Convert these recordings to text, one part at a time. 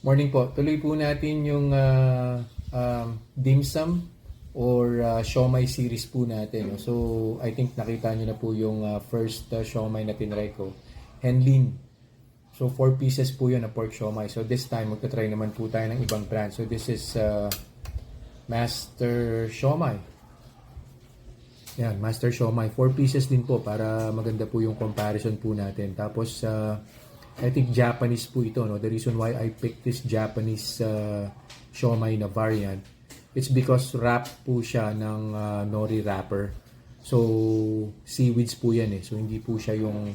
Morning po. Tuloy po natin yung dim sum or siomai series po natin. No? So, I think nakita nyo na po yung first siomai na tinry ko. Henlin. So, 4 pieces po yun na pork siomai. So, this time, magta-try naman po tayo ng ibang brand. So, this is Master Siomai. Yan, Master Siomai. 4 pieces din po para maganda po yung comparison po natin. Tapos, I think Japanese po ito, no? The reason why I picked this Japanese siomai na variant, it's because wrap po siya ng nori wrapper. So, seaweeds po yan eh. So, hindi po siya yung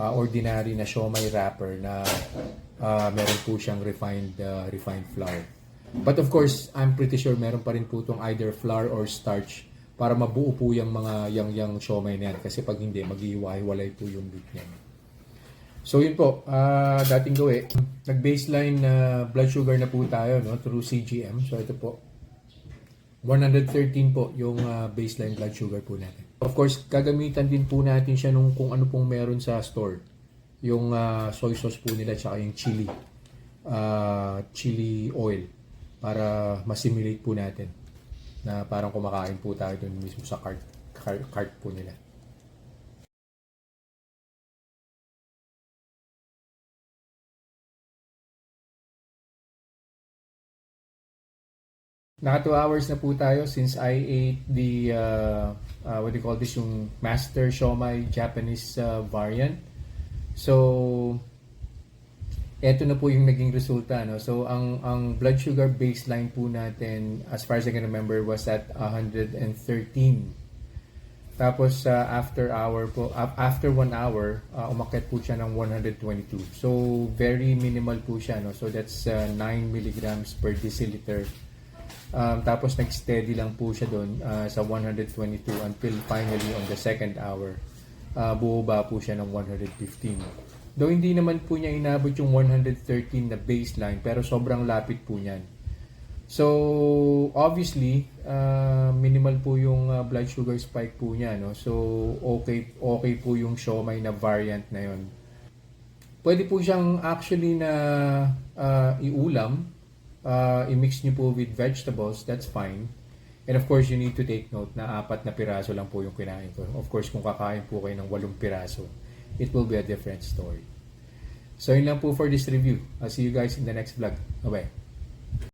ordinary na siomai wrapper na meron po siyang refined flour. But of course, I'm pretty sure meron pa rin po itong either flour or starch para mabuo po yung mga yang siomai na yan. Kasi pag hindi, mag-iwalay po yung meat niya. So yun po, dating gawin, nag-baseline na blood sugar na po tayo, no, through CGM. So ito po, 113 po yung baseline blood sugar po natin. Of course, gagamitan din po natin siya nung kung ano pong meron sa store. Yung soy sauce po nila tsaka yung chili oil para masimulate po natin na parang kumakain po tayo dun mismo sa cart po nila. Naka 2 hours na po tayo since I ate the, what do you call this, yung Master Siomai Japanese variant. So, eto na po yung naging resulta. No? So, ang blood sugar baseline po natin, as far as I can remember, was at 113. Tapos, after 1 hour, umakyat po siya ng 122. So, very minimal po siya. No? So, that's 9 milligrams per deciliter. Tapos nag-steady lang po siya doon sa 122 until finally on the second hour, bumaba po siya ng 115. Though hindi naman po niya inabot yung 113 na baseline, pero sobrang lapit po niyan. So, obviously, minimal po yung blood sugar spike po niya. No? So, okay po yung siomai na variant na yon. Pwede po siyang actually na iulam. I-mix nyo po with vegetables, that's fine. And of course, you need to take note na 4 na piraso lang po yung kinain ko. Of course, kung kakain po kayo ng 8 piraso, it will be a different story. So, yun lang po for this review. I'll see you guys in the next vlog. Bye-bye.